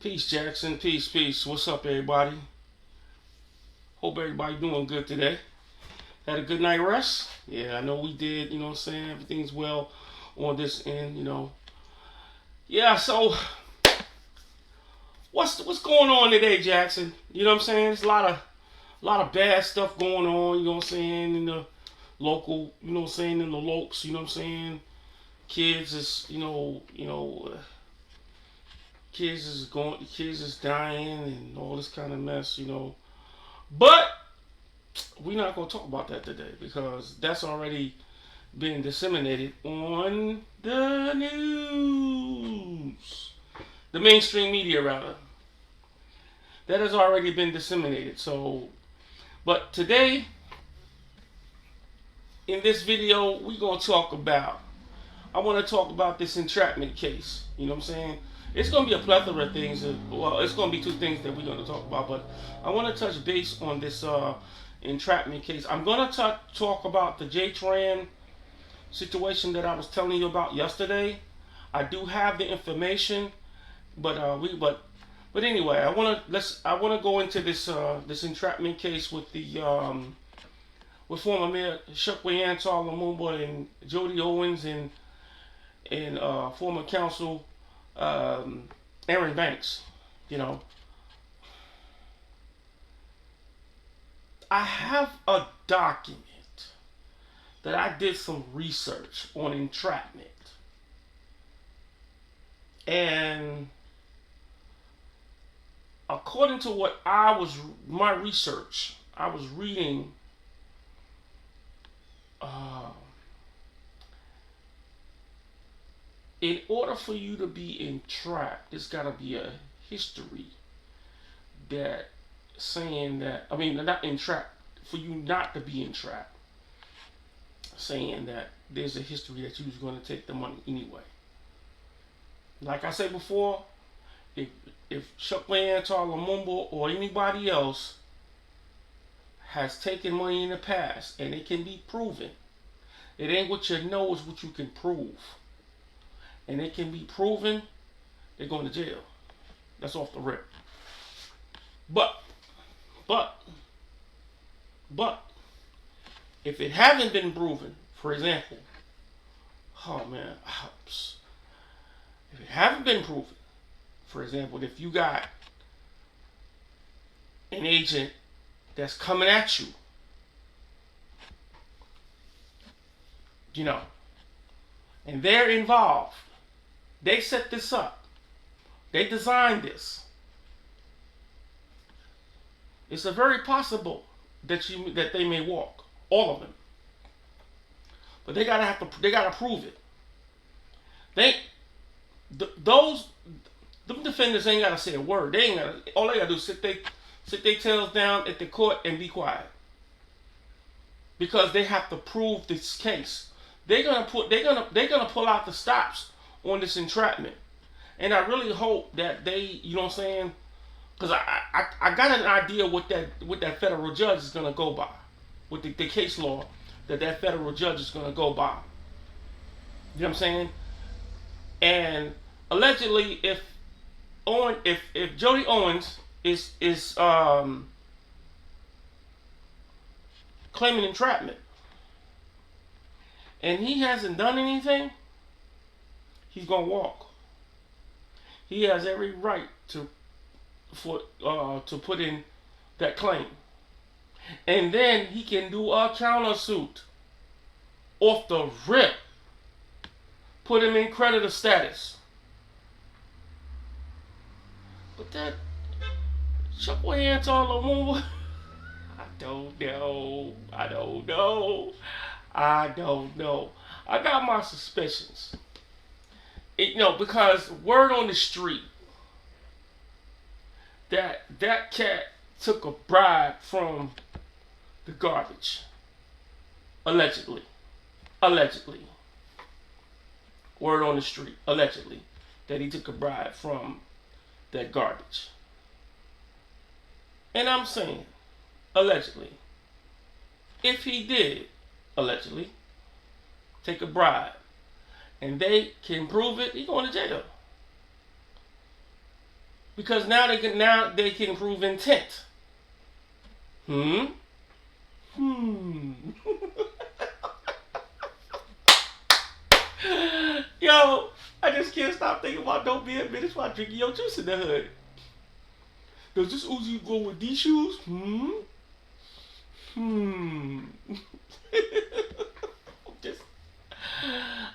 Peace, Jackson. Peace, peace. What's up, everybody? Hope everybody doing good today. Had a good night rest? Yeah, I know we did. You know what I'm saying? Everything's well on this end. Yeah, so what's going on today, Jackson? You know what I'm saying? There's a lot of bad stuff going on, you know what I'm saying, in the local, you know what I'm saying, in the lokes, you know what I'm saying? Kids is, kids is dying and all this kind of mess. But we're not going to talk about that today because that's already been disseminated on the news. The mainstream media, rather. That has already been disseminated. But today, in this video, I want to talk about this entrapment case. You know what I'm saying? It's going to be a plethora of things. It's going to be two things that we're going to talk about. But I want to touch base on this entrapment case. I'm going to talk about the J-Tran situation that I was telling you about yesterday. I do have the information, but anyway, I want to go into this entrapment case with with former Mayor Chokwe Antar Lumumba and Jody Owens and former council Aaron Banks. I have a document that I did some research on entrapment, and according to my research, I was reading. In order for you to be entrapped, there's got to be a history that saying that, not entrapped, for you not to be entrapped, saying that there's a history that you was going to take the money anyway. Like I said before, if Chokwe Antar Lumumba or anybody else has taken money in the past and it can be proven, it ain't what you know, it's what you can prove. And it can be proven, they're going to jail. That's off the rip. But, if it haven't been proven, for example, if it haven't been proven, for example, if you got an agent that's coming at you, and they're involved, they set this up, they designed this, it's a very possible that they may walk, all of them. But they gotta prove it. Them defendants ain't gotta say a word. All they gotta do is sit their tails down at the court and be quiet. Because they have to prove this case. They're gonna pull out the stops on this entrapment. And I really hope that they, you know what I'm saying? Because I got an idea what that federal judge is gonna go by. With the case law that federal judge is gonna go by. You know what I'm saying? And allegedly if Jody Owens is claiming entrapment and he hasn't done anything, he's gonna walk. He has every right to put in that claim, and then he can do a countersuit off the rip, put him in creditor status. But that Chokwe Antar Lumumba, I don't know. I got my suspicions. Because word on the street that cat took a bribe from the garbage. Allegedly. Word on the street, allegedly, that he took a bribe from that garbage. And I'm saying, allegedly, if he did, allegedly, take a bribe, and they can prove it, he's going to jail. Because now they can prove intent. Hmm. Hmm. Yo, I just can't stop thinking about don't be a minute while drinking your juice in the hood. Does this Uzi go with these shoes? Hmm. Hmm. just,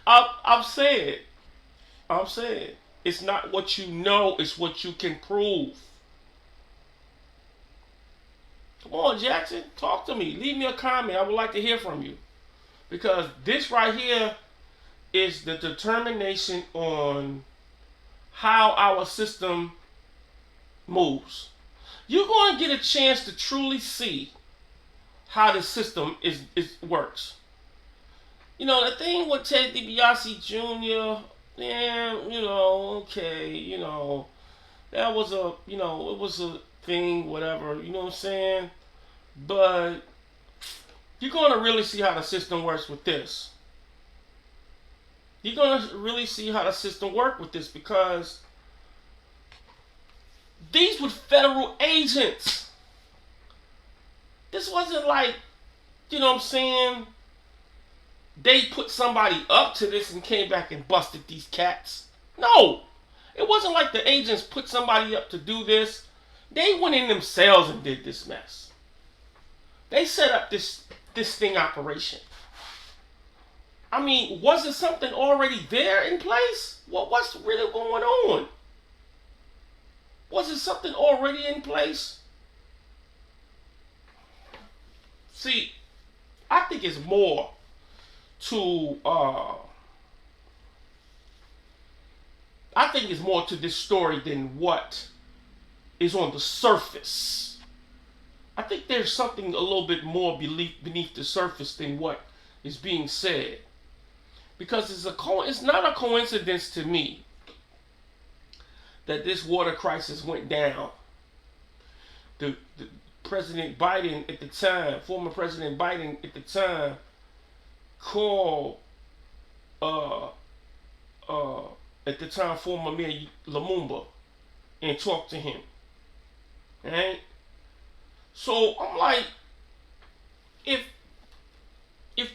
I'm saying. I'm saying. It's not what you know, it's what you can prove. Come on, Jackson. Talk to me. Leave me a comment. I would like to hear from you. Because this right here is the determination on how our system moves. You're going to get a chance to truly see how the system is works. You know, the thing with Ted DiBiase Jr., yeah, okay, that was it was a thing, whatever, you know what I'm saying? But you're going to really see how the system works with this. You're going to really see how the system works with this because these were federal agents. This wasn't like, you know what I'm saying, they put somebody up to this and came back and busted these cats. No. It wasn't like the agents put somebody up to do this. They went in themselves and did this mess. They set up this sting operation. I mean, was it something already there in place? What's really going on? Was it something already in place? See, I think it's more to I think it's more to this story than what is on the surface. I think there's something a little bit more beneath the surface than what is being said. Because it's not a coincidence to me that this water crisis went down. The President Biden at the time, former President Biden at the time, called at the time former Mayor Lumumba and talked to him. Right? So I'm like, if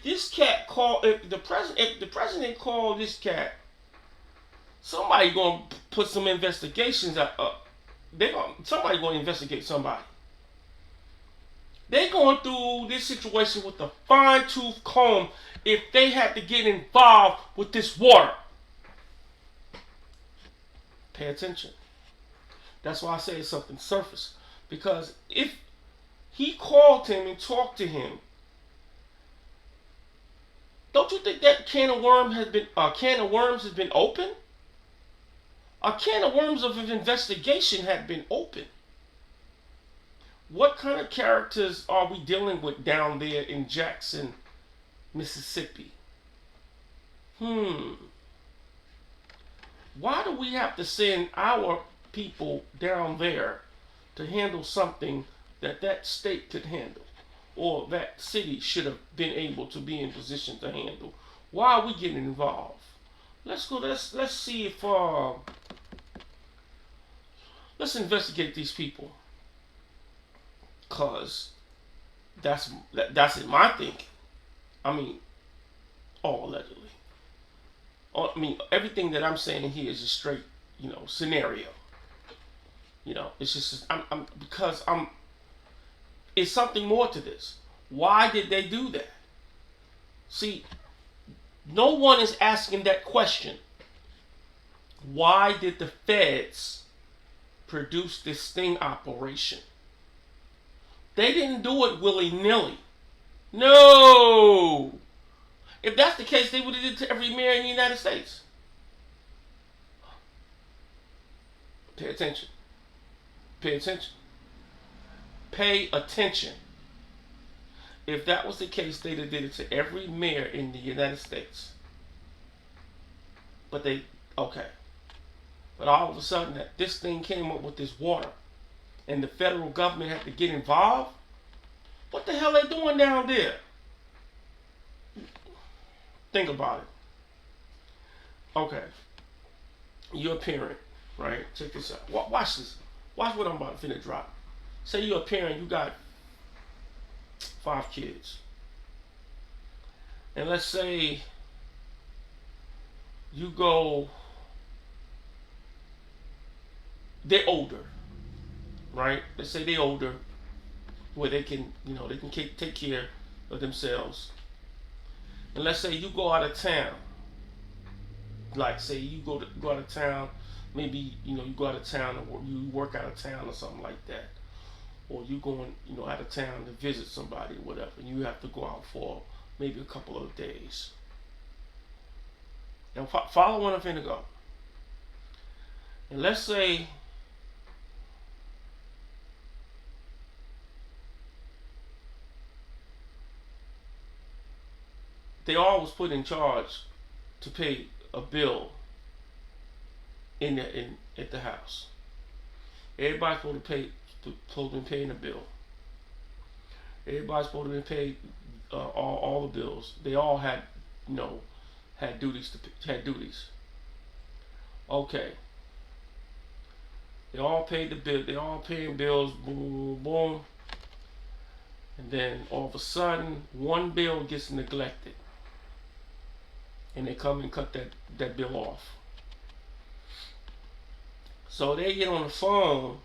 this cat called, if the president called this cat, somebody gonna put some investigations up. Somebody gonna investigate somebody. They going through this situation with a fine-tooth comb if they had to get involved with this water. Pay attention. That's why I say it's something surface. Because if he called him and talked to him, don't you think that can of worms has been open? A can of worms of an investigation had been open. What kind of characters are we dealing with down there in Jackson, Mississippi? Why do we have to send our people down there to handle something that state could handle? Or that city should have been able to be in position to handle? Why are we getting involved? Let's see if let's investigate these people. Cause that's in my thinking. I mean, all allegedly. I mean, everything that I'm saying here is a straight, scenario. It's just it's something more to this. Why did they do that? See, no one is asking that question. Why did the feds produce this sting operation? They didn't do it willy-nilly. No! If that's the case, they would have did it to every mayor in the United States. Pay attention. Pay attention. Pay attention. If that was the case, they'd have did it to every mayor in the United States. But But all of a sudden, this thing came up with this water, and the federal government had to get involved. What the hell are they doing down there? Think about it. Okay. You're a parent. right? Check this out. Watch this. Watch what I'm about to finna drop. Say you're a parent, you got 5 kids. And let's say you go, they're older, right? Let's say they're older, where they can, they can take care of themselves. And let's say you go out of town. Like, say you go out of town, maybe, you go out of town, or you work out of town or something like that. Or you going, out of town to visit somebody or whatever, and you have to go out for maybe a couple of days. Now, follow where I'm finna go. And let's say they all was put in charge to pay a bill at the house. Everybody's supposed to be paying the bill. Everybody's supposed to be paid all the bills. They all had had duties. Okay. They all paid the bill. They all paying bills. Boom, boom, boom. And then all of a sudden, one bill gets neglected, and they come and cut that bill off. So they get on the phone.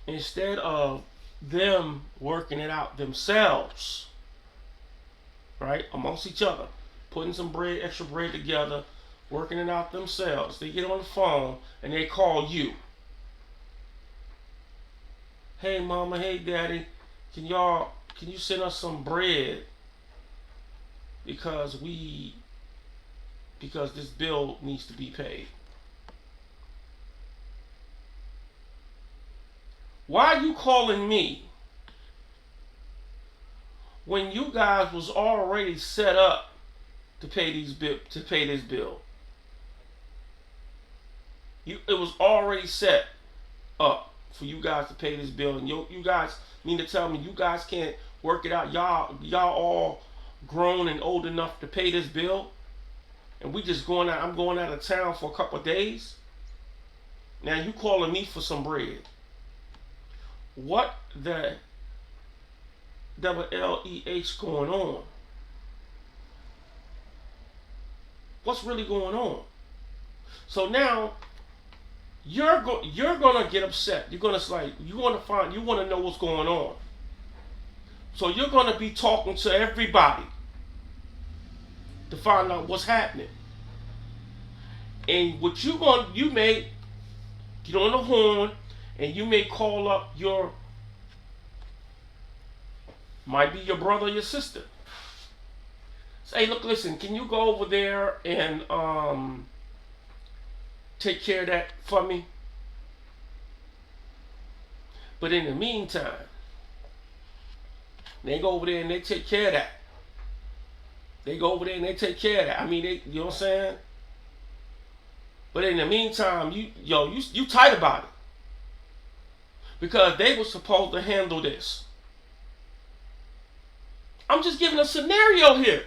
Instead of them working it out themselves, right, amongst each other, putting some extra bread together, working it out themselves, they get on the phone and they call you. Hey mama, hey daddy, can you send us some bread because this bill needs to be paid. Why are you calling me when you guys was already set up to pay this bill? It was already set up for you guys to pay this bill, and you guys mean to tell me you guys can't work it out? Y'all all grown and old enough to pay this bill, and we just going out. I'm going out of town for a couple of days. Now you calling me for some bread? What the LEH going on? What's really going on? So now you're gonna get upset. You want to know what's going on. So you're gonna be talking to everybody to find out what's happening. And what you may get on the horn, and you may call up might be your brother or your sister. Say, look, listen, can you go over there and take care of that for me? But in the meantime, they go over there and they take care of that. They go over there and they take care of that. I mean, you know what I'm saying? But in the meantime, you tight about it. Because they were supposed to handle this. I'm just giving a scenario here.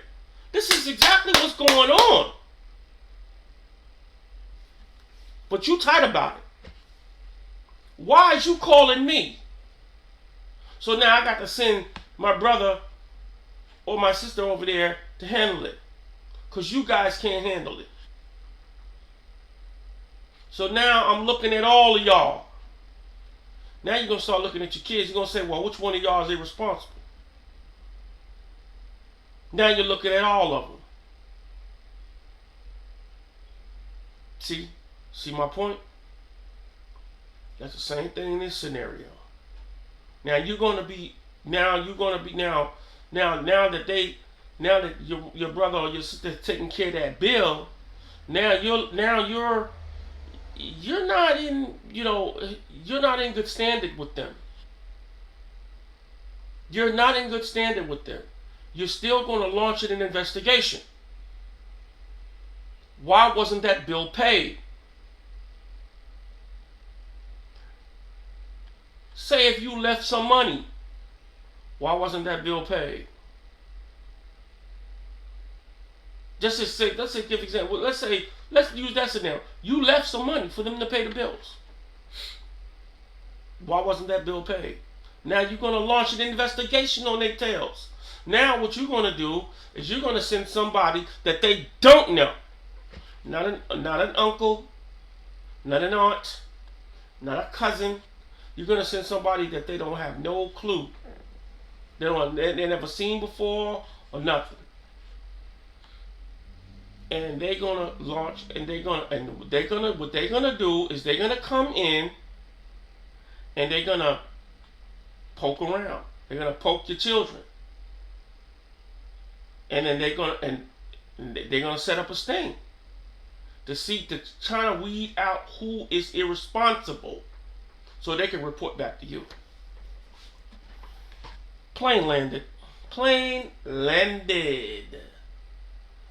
This is exactly what's going on. But you tight about it. Why is you calling me? So now I got to send my brother or my sister over there to handle it. Because you guys can't handle it. So now I'm looking at all of y'all. Now you're going to start looking at your kids. You're going to say, well, which one of y'all is irresponsible? Now you're looking at all of them. See my point? That's the same thing in this scenario. Now that your brother or your sister taking care of that bill, you're not in good standing with them. You're not in good standing with them. You're still going to launch an investigation. Why wasn't that bill paid? Say if you left some money, why wasn't that bill paid? Let's say give example. Let's say Let's use that scenario. You left some money for them to pay the bills. Why wasn't that bill paid? Now you're going to launch an investigation on their tails. Now what you're going to do is you're going to send somebody that they don't know. Not an uncle, not an aunt, not a cousin. You're going to send somebody that they don't have no clue. They never seen before or nothing. And they're gonna launch, and what they're gonna do is they're gonna come in and they're gonna poke around. They're gonna poke your children, and then they're gonna set up a sting to try to weed out who is irresponsible, so they can report back to you. Plane landed. Plane landed.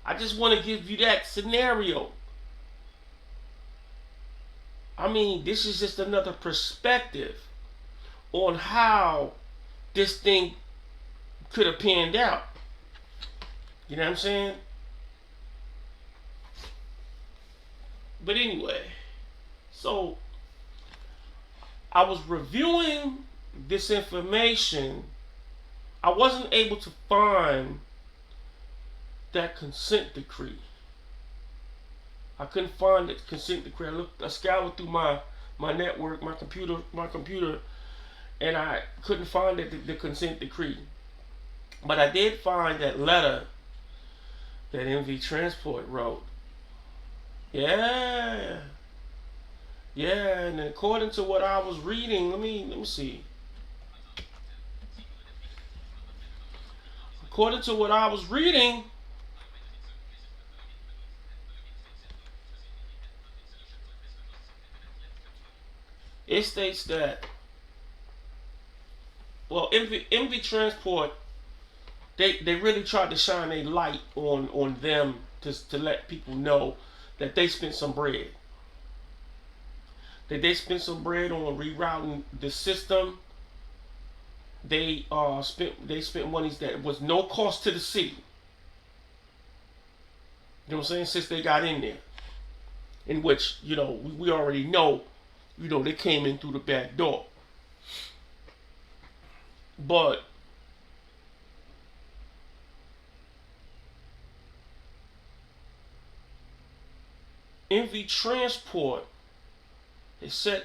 I just want to give you that scenario. I mean, this is just another perspective on how this thing could have panned out. You know what I'm saying? But anyway, so I was reviewing this information. I wasn't able to find that consent decree. I couldn't find the consent decree. I scoured through my network, my computer, and I couldn't find the consent decree. But I did find that letter that MV Transport wrote. Yeah. Yeah, and according to what I was reading, let me see. According to what I was reading, it states that, well, MV Transport, they really tried to shine a light on them to let people know that they spent some bread. That they spent some bread on rerouting the system. They spent monies that was no cost to the city. You know what I'm saying? Since they got in there, in which we already know, they came in through the back door. But MV Transport had said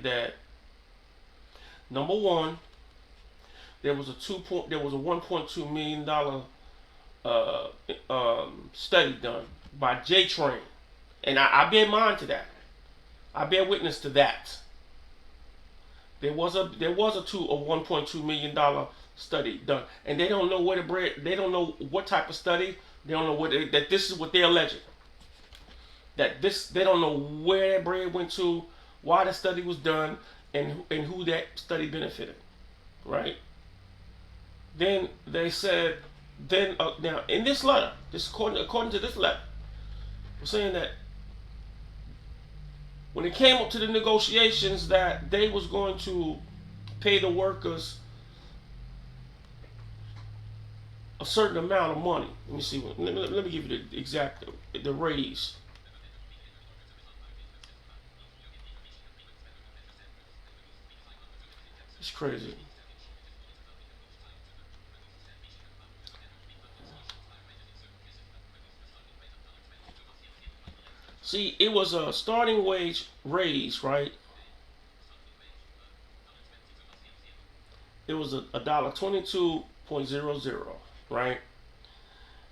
that, number one, there was a $1.2 million study done by J Train, and I bear mind to that. I bear witness to that. There was a $1.2 million study done, and they don't know where the bread. They don't know what type of study. They don't know that this is what they're alleging. They don't know where that bread went to, why the study was done, and who that study benefited, right? Then they said, now in this letter, according to this letter, we're saying that when it came up to the negotiations, that they was going to pay the workers a certain amount of money. Let me see. Let me give you the exact raise. It's crazy. See, it was a starting wage raise, right? It was a $1.22, right?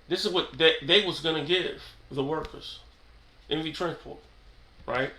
This is what they was gonna give the workers, MV Transport, right?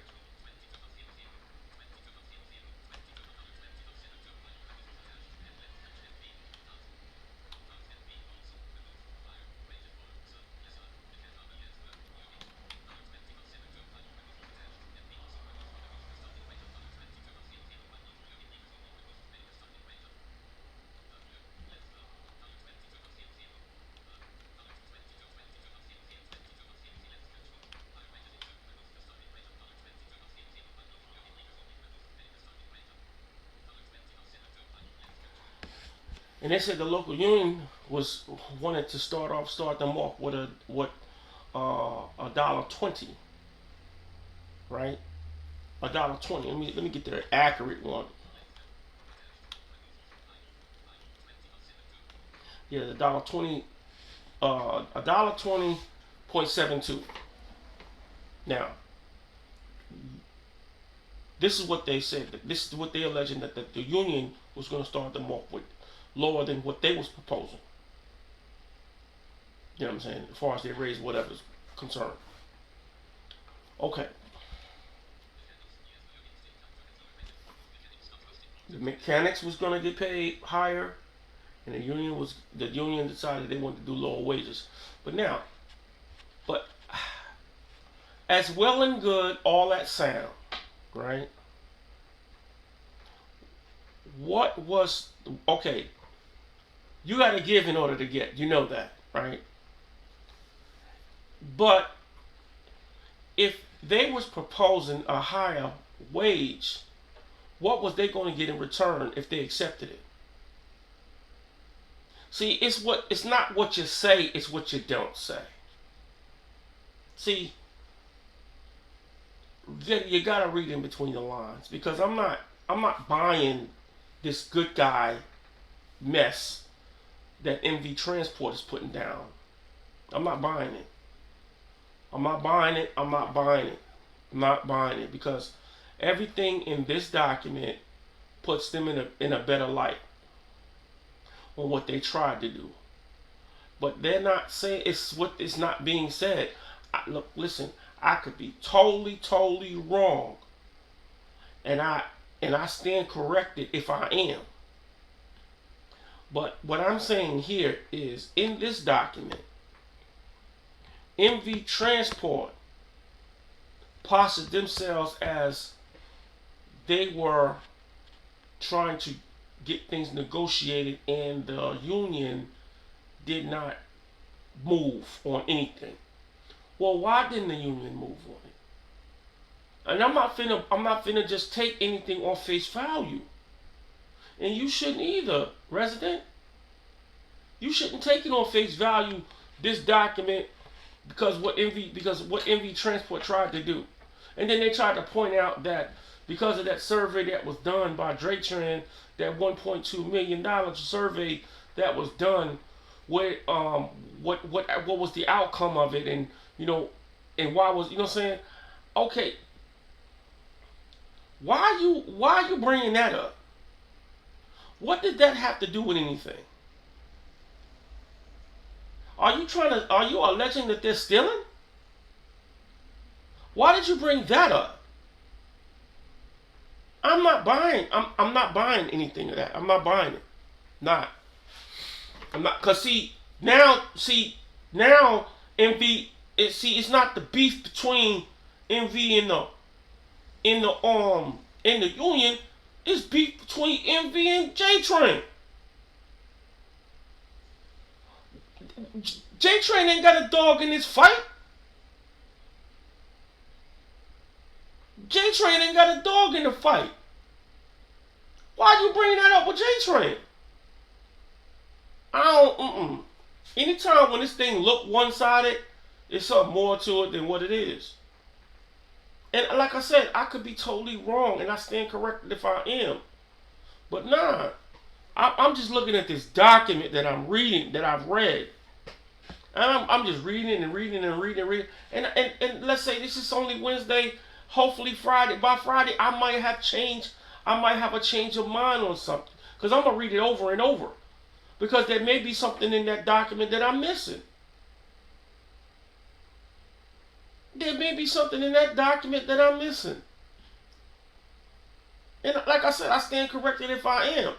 And they said the local union wanted to start them off with $1.20, right? $1.20. Let me get the accurate one. Yeah, $1.20. $1.20.72. Now, this is what they said. This is what they alleging that the union was going to start them off with, lower than what they was proposing. You know what I'm saying? As far as they raise whatever's concerned. Okay. The mechanics was going to get paid higher, and the union decided they wanted to do lower wages. But now, but as well and good, all that sound, right? What was okay? You got to give in order to get. You know that, right? But if they was proposing a higher wage, what was they going to get in return if they accepted it? See, it's not what you say, it's what you don't say. See, you gotta read in between the lines because I'm not buying this good guy mess that MV Transport is putting down. I'm not buying it. I'm not buying it. I'm not buying it. I'm not buying it because everything in this document puts them in a better light on what they tried to do. But they're not saying it's what is not being said. Look, listen, I could be totally, totally wrong. And I stand corrected if I am. But what I'm saying here is in this document, MV Transport posited themselves as they were trying to get things negotiated and the union did not move on anything. Well, why didn't the union move on it? And I'm not finna just take anything on face value. And you shouldn't either, resident. You shouldn't take it on face value, this document, because what MV Transport tried to do. And then they tried to point out that because of that survey that was done by Draytran, that $1.2 million survey that was done, what was the outcome of it, and and why was what I'm saying? Okay, why are you bringing that up? What did that have to do with anything? Are you alleging that they're stealing? Why did you bring that up? I'm not buying anything of that. I'm not buying it. Not. I'm not, cause now MV. It's not the beef between MV and the union. It's beef between MV and J Train. J Train ain't got a dog in this fight. J Train ain't got a dog in the fight. Why you bringing that up with J Train? I don't. Anytime when this thing look one sided, it's something more to it than what it is. And like I said, I could be totally wrong, and I stand corrected if I am. But nah, I'm just looking at this document that I'm reading, that I've read. And I'm just reading and reading and reading and reading. And let's say this is only Wednesday. Hopefully Friday. By Friday, I might have a change of mind on something. Because I'm going to read it over and over. Because there may be something in that document that I'm missing. There may be something in that document that I'm missing. And like I said, I stand corrected if I am.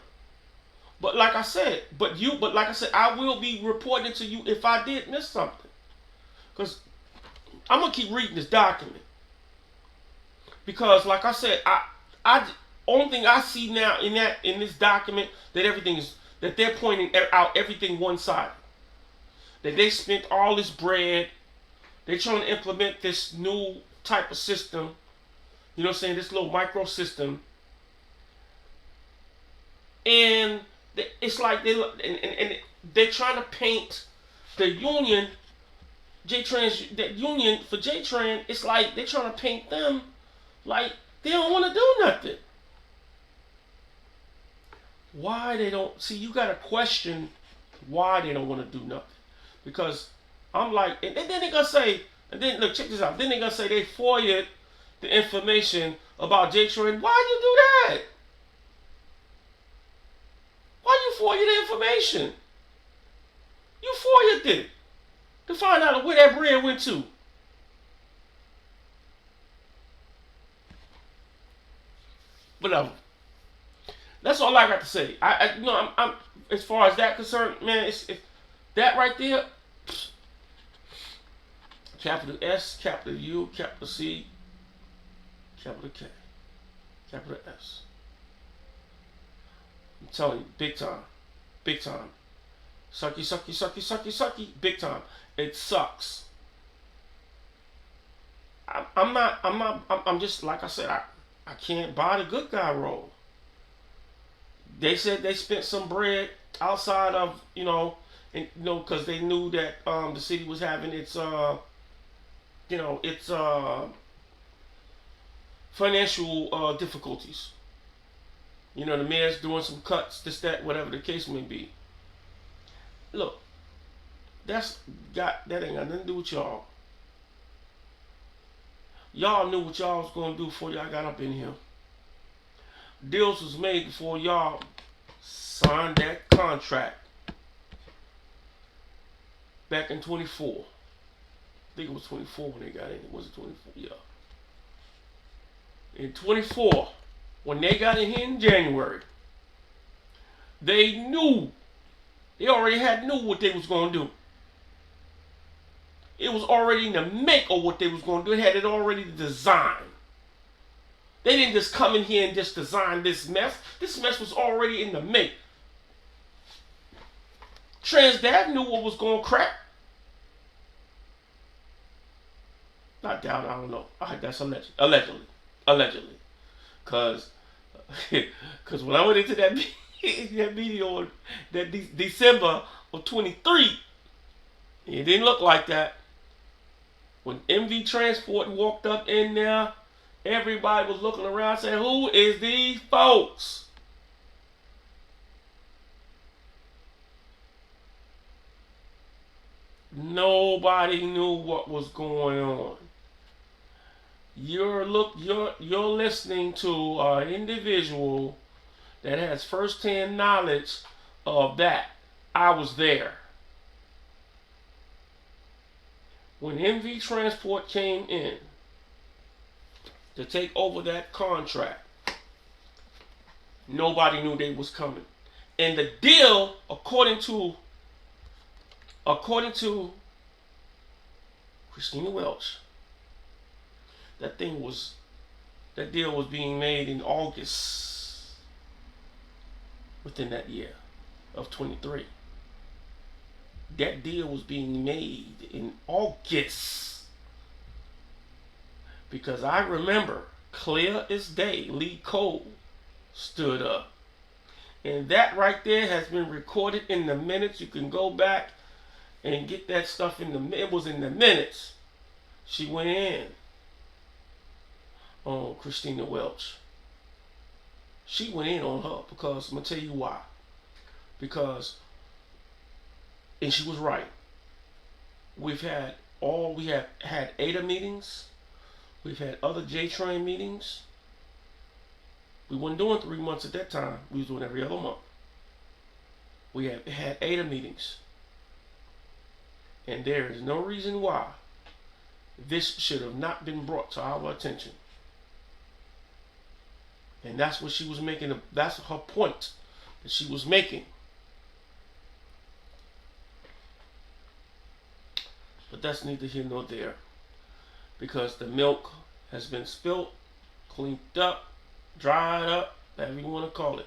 But like I said, I will be reporting to you if I did miss something. Because I'm going to keep reading this document. Because like I said, I only thing I see now in this document that they're pointing out everything one-sided. That they spent all this bread. They're trying to implement this new type of system. You know what I'm saying? This little micro system. And it's like they're trying to paint the union J-Trans, that union for J-Tran, it's like they're trying to paint them like they don't want to do nothing. Why they don't, see, you got to question why they don't want to do nothing. Because I'm like, and then they're going to say, and then, look, check this out. Then they're going to say they FOIA'd the information about J-Tran. Why you do that? Why you FOIA the information? You FOIA'd it to find out where that bread went to. But that's all I got to say. I'm as far as that concerned, man. It's that right there. Capital S, capital U, capital C, capital K, capital S. I'm telling you, big time, big time. Sucky, sucky, sucky, sucky, sucky, big time. It sucks. I'm just, like I said, I can't buy the good guy role. They said they spent some bread outside of, because they knew that the city was having its, its financial difficulties. The mayor's doing some cuts, this, that, whatever the case may be. Look, that ain't got nothing to do with y'all. Y'all knew what y'all was gonna do before y'all got up in here. Deals was made before y'all signed that contract back in 24. I think it was 24 when they got in. Was it 24? Yeah. In 24, when they got in here in January, they knew. They already knew what they was gonna do. It was already in the make of what they was going to do. They had it already designed. They didn't just come in here and just design this mess. This mess was already in the make. Transdad knew what was going to crack. Not doubt, I don't know. That's allegedly. Allegedly. Because when I went into that meeting on that December of 23, it didn't look like that. When MV Transport walked up in there, everybody was looking around saying, who is these folks? Nobody knew what was going on. You're listening to an individual that has first-hand knowledge of that. I was there. When MV Transport came in to take over that contract, nobody knew they was coming. And the deal, according to Christina Welch, that deal was being made in August within that year of 23. That deal was being made in August. Because I remember, clear as day, Lee Cole stood up. And that right there has been recorded in the minutes. You can go back and get that stuff it was in the minutes. She went in on Christina Welch. She went in on her because, I'm going to tell you why. And she was right. We have had ADA meetings. We've had other J-Train meetings. We weren't doing 3 months at that time. We was doing every other month. We have had ADA meetings. And there is no reason why this should have not been brought to our attention. And that's what she was making. That's her point that she was making. But that's neither here nor there. Because the milk has been spilt, cleaned up, dried up, whatever you want to call it.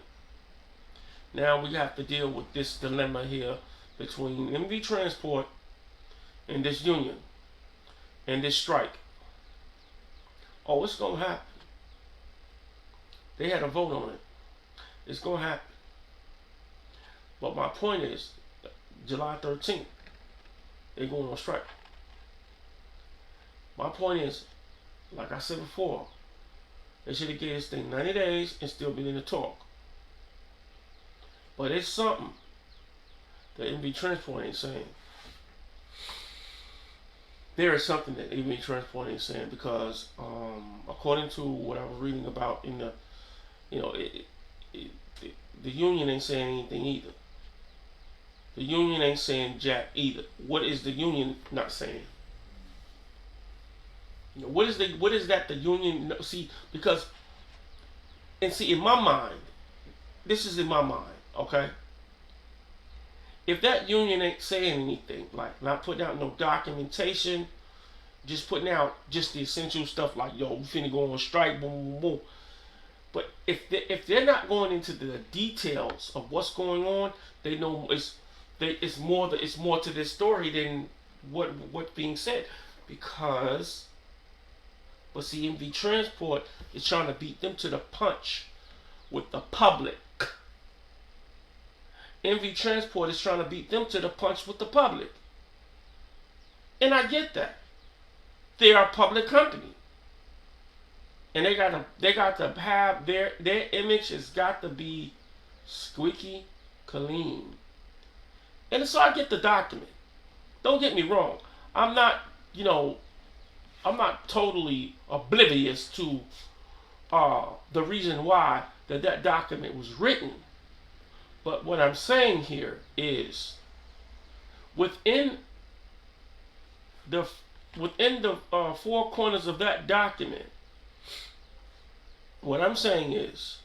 Now we have to deal with this dilemma here between MV Transport and this union and this strike. Oh, it's going to happen. They had a vote on it. It's going to happen. But my point is, July 13th, they're going on strike. My point is, like I said before, they should have gave this thing 90 days and still been in the talk. But it's something that MV Transport ain't saying. There is something that MV Transport ain't saying because, according to what I was reading about in the, you know, the union ain't saying anything either. The union ain't saying jack either. What is the union not saying? You know, what is that the union see? Because in my mind, this is in my mind, okay? If that union ain't saying anything, like not putting out no documentation, just putting out just the essential stuff like, yo, we finna go on strike, boom, boom, boom. But if they're not going into the details of what's going on, they know it's more to this story than what's being said. Because, but see, MV Transport is trying to beat them to the punch with the public. MV Transport is trying to beat them to the punch with the public. And I get that. They are a public company. And they got to have their image has got to be squeaky clean. And so I get the document. Don't get me wrong. I'm not totally oblivious to the reason why that document was written. But what I'm saying here is within the four corners of that document, what I'm saying is,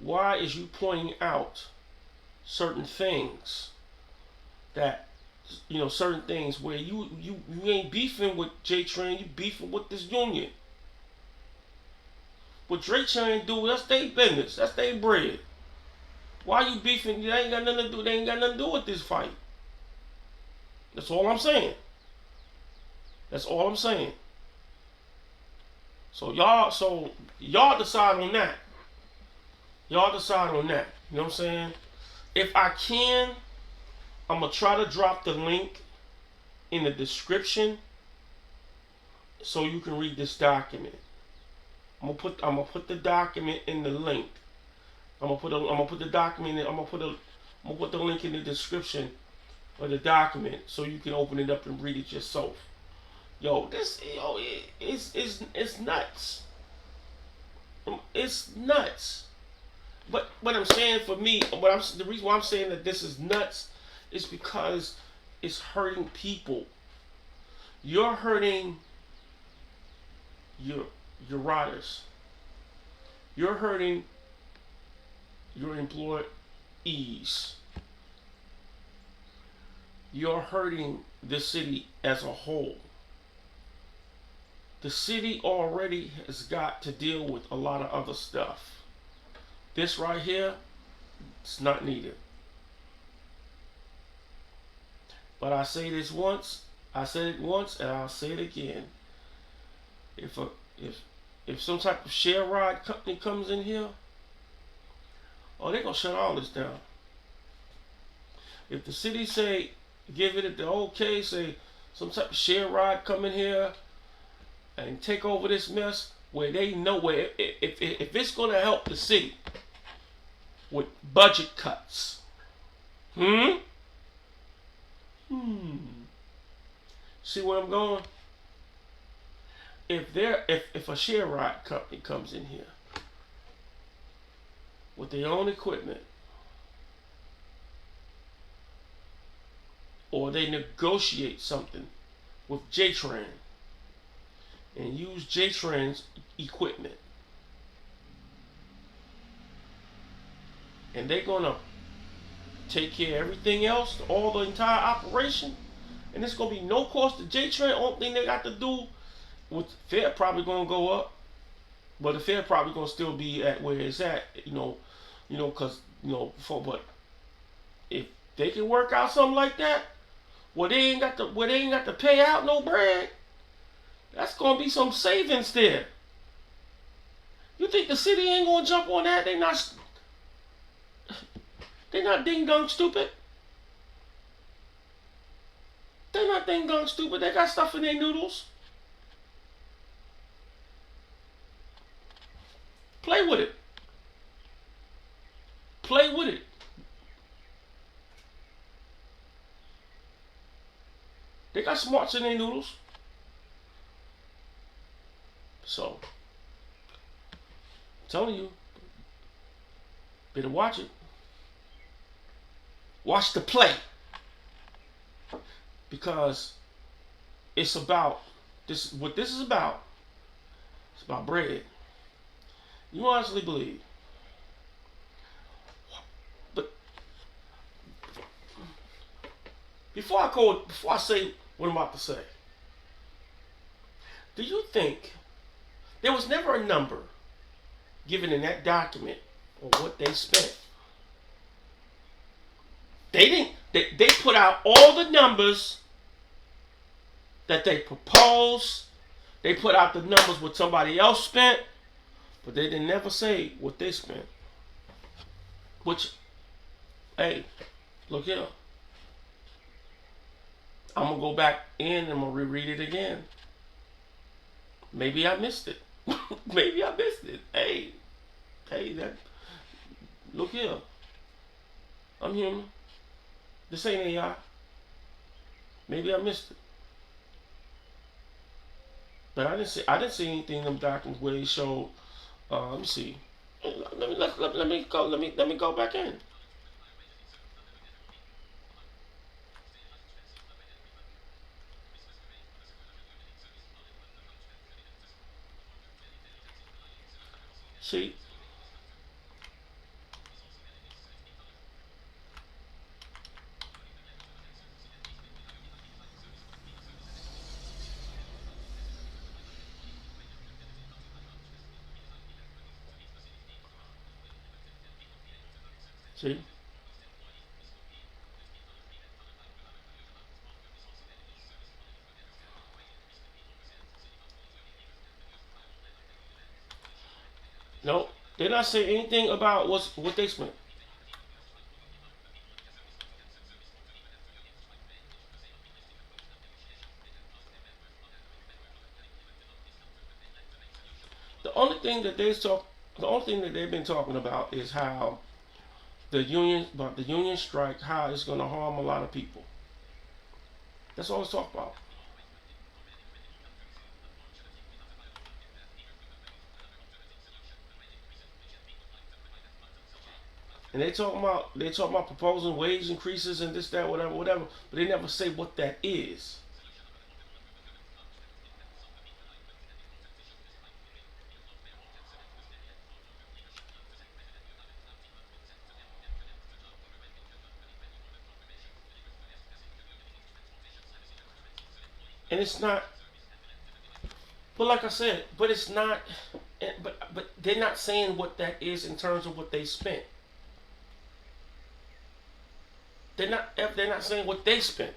why is you pointing out certain things that, certain things where you ain't beefing with J-Train, you beefing with this union. What J-Train do, that's their business, that's their bread. Why you beefing? They ain't got nothing to do with this fight. That's all I'm saying. That's all I'm saying. So y'all decide on that. Y'all decide on that. You know what I'm saying? If I can, I'm gonna try to drop the link in the description so you can read this document. I'm gonna put the document in the link. I'm gonna put the document in, I'm gonna put the link in the description of the document so you can open it up and read it yourself. It's nuts. It's nuts. But what I'm saying for me, the reason why I'm saying that this is nuts is because it's hurting people. You're hurting your riders. You're hurting your employees. You're hurting the city as a whole. The city already has got to deal with a lot of other stuff. This right here, it's not needed. But I say this once, I said it once, and I'll say it again. If some type of share ride company comes in here, oh, they're gonna shut all this down. If the city say, give it the okay, say some type of share ride come in here and take over this mess, where they know where if it's gonna help the city with budget cuts, see where I'm going? If a share ride company comes in here with their own equipment, or they negotiate something with J-Train and use J-Train's equipment, and they're gonna take care of everything else, all the entire operation, and it's gonna be no cost to J-Train. Only thing they got to do, with fare probably gonna go up, but the fare probably gonna still be at where it's at, because but if they can work out something like that, where they ain't got to pay out no bread, that's gonna be some savings there. You think the city ain't gonna jump on that? They not ding dong stupid. They're not ding dong stupid. They got stuff in their noodles. Play with it. Play with it. They got smarts in their noodles. So, I'm telling you, better watch it. Watch the play. Because it's about this. What this is about, it's about bread. You honestly believe. But before I say what I'm about to say, do you think there was never a number given in that document on what they spent? They didn't. They put out all the numbers that they proposed. They put out the numbers what somebody else spent, but they didn't never say what they spent. Which, hey, look here. I'm going to go back in and I'm going to reread it again. Maybe I missed it. Maybe I missed it. Hey, that. Look here. I'm human. This ain't AI. Maybe I missed it. But I didn't see anything in them documents where he showed. Let me see. Let me go back in. See. See. No, they're not saying anything about what they spent. The only thing that the only thing that they've been talking about is how the union strike, how it's going to harm a lot of people. That's all it's talk about. And they talking about proposing wage increases and this, that, whatever, but they never say what that is. And it's not. But like I said, but it's not. But they're not saying what that is in terms of what they spent. They're not saying what they spent.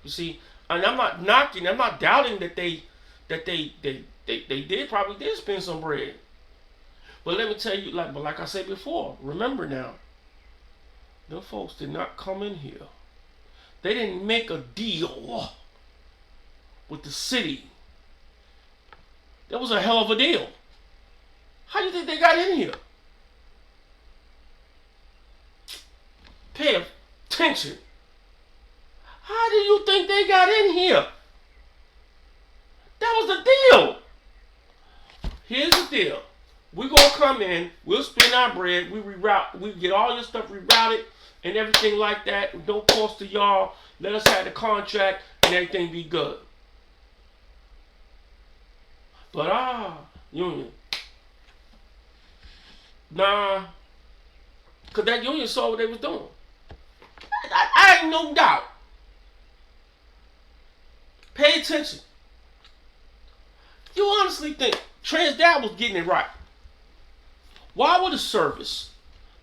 You see, and I'm not knocking. I'm not doubting that they did probably did spend some bread. But let me tell you, like I said before, remember now, them folks did not come in here. They didn't make a deal with the city. That was a hell of a deal. How do you think they got in here? Pay attention. How do you think they got in here? That was the deal. Here's the deal. We're gonna come in, we'll spend our bread, we get all your stuff rerouted and everything like that. No cost to y'all. Let us have the contract and everything be good. But union. Nah. Cause that union saw what they was doing. I ain't no doubt. Pay attention. You honestly think TransDAP was getting it right? Why would a service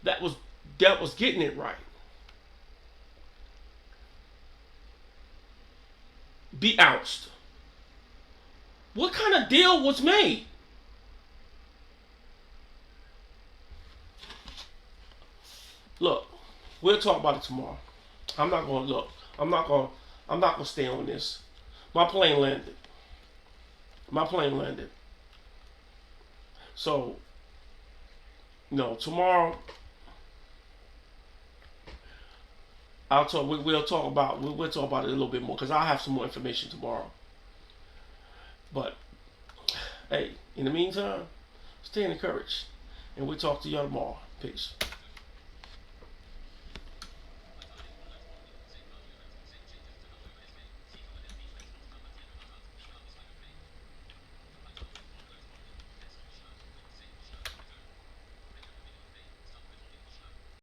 that was getting it right be ousted? What kind of deal was made? Look, we'll talk about it tomorrow. I'm not gonna look. I'm not gonna stay on this. My plane landed. So tomorrow I'll talk. We'll talk about. We'll talk about it a little bit more because I'll have some more information tomorrow. But hey, in the meantime, stay encouraged, and we'll talk to y'all tomorrow. Peace.